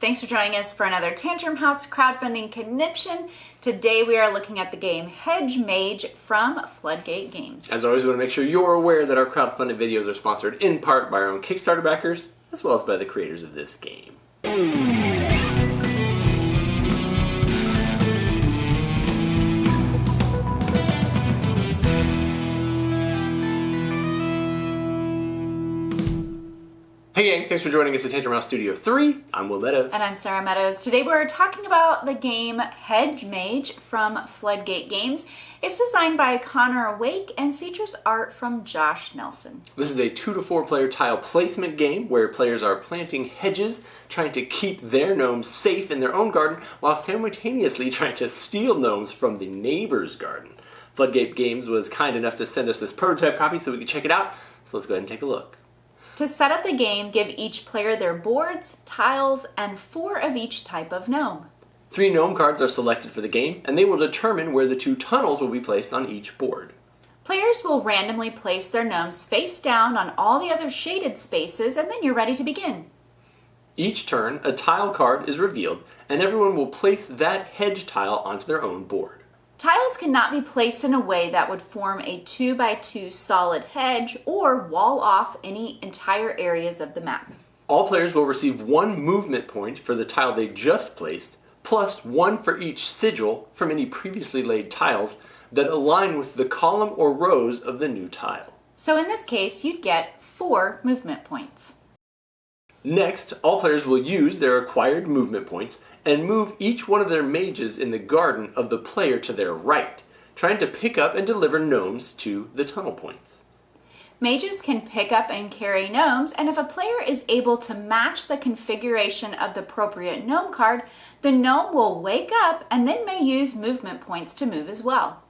Thanks for joining us for another Tantrum House crowdfunding conniption. Today we are looking at the game Hedge Mage from Floodgate Games. As always, we want to make sure you're aware that our crowdfunded videos are sponsored in part by our own Kickstarter backers, as well as by the creators of this game. Hey gang, thanks for joining us at Tantrum House Studio 3. I'm Will Meadows. And I'm Sara Meadows. Today we're talking about the game Hedge Mage from Floodgate Games. It's designed by Connor Wake and features art from Josh Nelson. This is a 2 to 4 player tile placement game where players are planting hedges, trying to keep their gnomes safe in their own garden, while simultaneously trying to steal gnomes from the neighbor's garden. Floodgate Games was kind enough to send us this prototype copy so we could check it out, so let's go ahead and take a look. To set up the game, give each player their boards, tiles, and 4 of each type of gnome. 3 gnome cards are selected for the game, and they will determine where the 2 tunnels will be placed on each board. Players will randomly place their gnomes face down on all the other shaded spaces, and then you're ready to begin. Each turn, a tile card is revealed, and everyone will place that hedge tile onto their own board. Tiles cannot be placed in a way that would form a 2x2 solid hedge or wall off any entire areas of the map. All players will receive 1 movement point for the tile they just placed, plus 1 for each sigil from any previously laid tiles that align with the column or rows of the new tile. So in this case, you'd get 4 movement points. Next, all players will use their acquired movement points and move each one of their mages in the garden of the player to their right, trying to pick up and deliver gnomes to the tunnel points. Mages can pick up and carry gnomes, and if a player is able to match the configuration of the appropriate gnome card, the gnome will wake up and then may use movement points to move as well.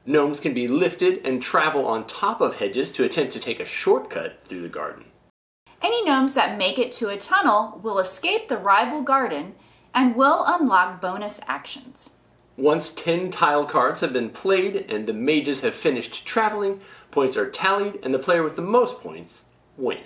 Gnomes can be lifted and travel on top of hedges to attempt to take a shortcut through the garden. Any gnomes that make it to a tunnel will escape the rival garden and will unlock bonus actions. Once 10 tile cards have been played and the mages have finished traveling, points are tallied and the player with the most points wins.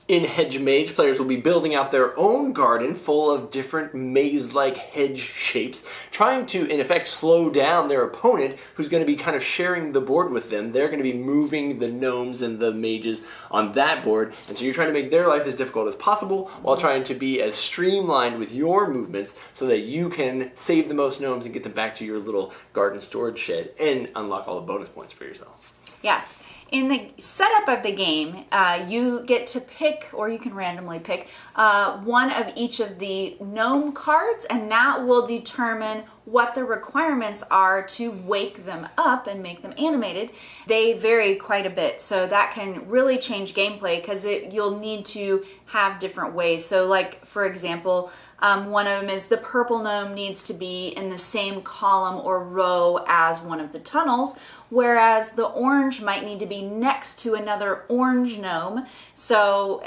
In Hedge Mage, players will be building out their own garden full of different maze-like hedge shapes, trying to, in effect, slow down their opponent, who's going to be kind of sharing the board with them. They're going to be moving the gnomes and the mages on that board, and so you're trying to make their life as difficult as possible while trying to be as streamlined with your movements so that you can save the most gnomes and get them back to your little garden storage shed and unlock all the bonus points for yourself. Yes. In the setup of the game, you get to pick, or you can randomly pick, one of each of the gnome cards, and that will determine what the requirements are to wake them up and make them animated. They vary quite a bit, so that can really change gameplay because you'll need to have different ways. So like, for example, one of them is the purple gnome needs to be in the same column or row as one of the tunnels, whereas the orange might need to be next to another orange gnome. So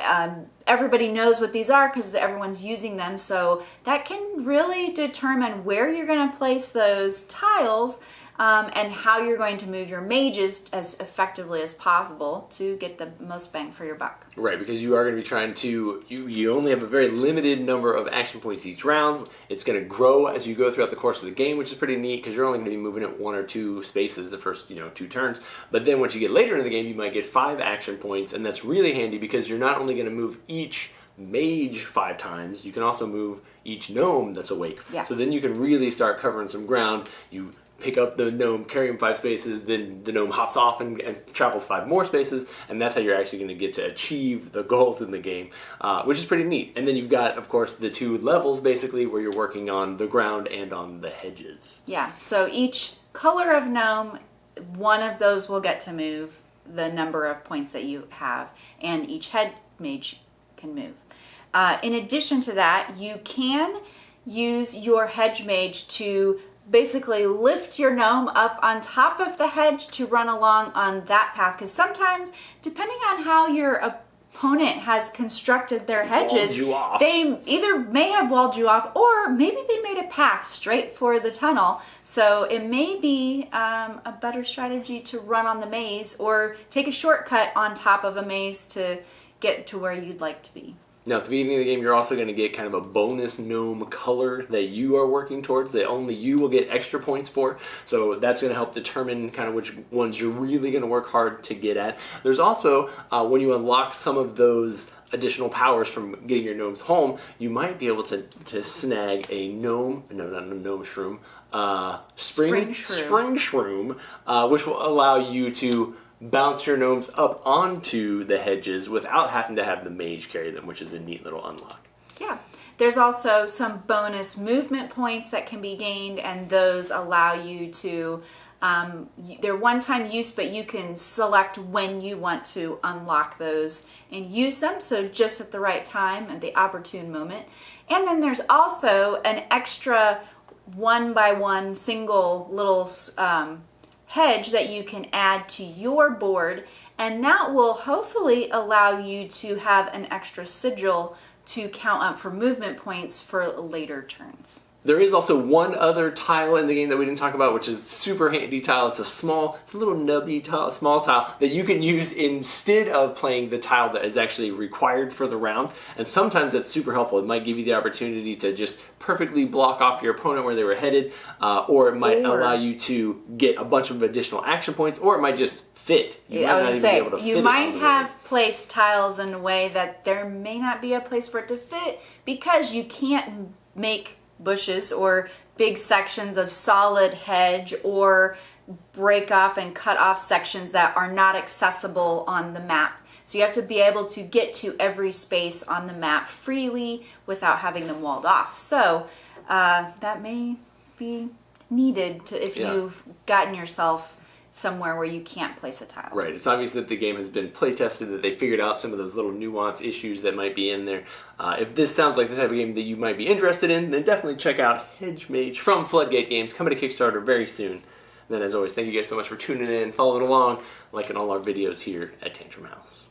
everybody knows what these are because everyone's using them. So that can really determine where you're going to place those tiles and how you're going to move your mages as effectively as possible to get the most bang for your buck. Right, because you are going to be trying to, you only have a very limited number of action points each round. It's going to grow as you go throughout the course of the game, which is pretty neat because you're only going to be moving at 1 or 2 spaces the first 2 turns. But then once you get later in the game, you might get 5 action points, and that's really handy because you're not only going to move each mage 5 times, you can also move each gnome that's awake. Yeah. So then you can really start covering some ground. You pick up the gnome, carry him 5 spaces, then the gnome hops off and travels 5 more spaces, and that's how you're actually going to get to achieve the goals in the game, which is pretty neat. And then you've got, of course, the 2 levels, basically, where you're working on the ground and on the hedges. Yeah, so each color of gnome, one of those will get to move the number of points that you have, and each head mage can move. In addition to that, you can use your hedge mage to basically lift your gnome up on top of the hedge to run along on that path, because sometimes, depending on how your opponent has constructed their hedges, they either may have walled you off or maybe they made a path straight for the tunnel. So it may be a better strategy to run on the maze or take a shortcut on top of a maze to get to where you'd like to be. Now, at the beginning of the game, you're also going to get kind of a bonus gnome color that you are working towards that only you will get extra points for. So that's going to help determine kind of which ones you're really going to work hard to get at. There's also, when you unlock some of those additional powers from getting your gnomes home, you might be able to snag a gnome, no, not a gnome shroom, spring shroom, which will allow you to bounce your gnomes up onto the hedges without having to have the mage carry them, which is a neat little unlock. Yeah. There's also some bonus movement points that can be gained, and those allow you to, they're one-time use, but you can select when you want to unlock those and use them, so just at the right time, at the opportune moment. And then there's also an extra one-by-one single little hedge that you can add to your board, and that will hopefully allow you to have an extra sigil to count up for movement points for later turns. There is also one other tile in the game that we didn't talk about, which is a super handy tile. It's a little nubby tile, small tile that you can use instead of playing the tile that is actually required for the round. And sometimes that's super helpful. It might give you the opportunity to just perfectly block off your opponent where they were headed, or it might allow you to get a bunch of additional action points, or it might just fit. You might have placed tiles in a way that there may not be a place for it to fit because you can't make bushes or big sections of solid hedge or break off and cut off sections that are not accessible on the map. So you have to be able to get to every space on the map freely without having them walled off. So that may be needed if you've gotten yourself somewhere where you can't place a tile. Right. It's obvious that the game has been play tested, that they figured out some of those little nuance issues that might be in there. If this sounds like the type of game that you might be interested in, then definitely check out Hedge Mage from Floodgate Games, coming to Kickstarter very soon. And then, as always, thank you guys so much for tuning in, following along, liking all our videos here at Tantrum House.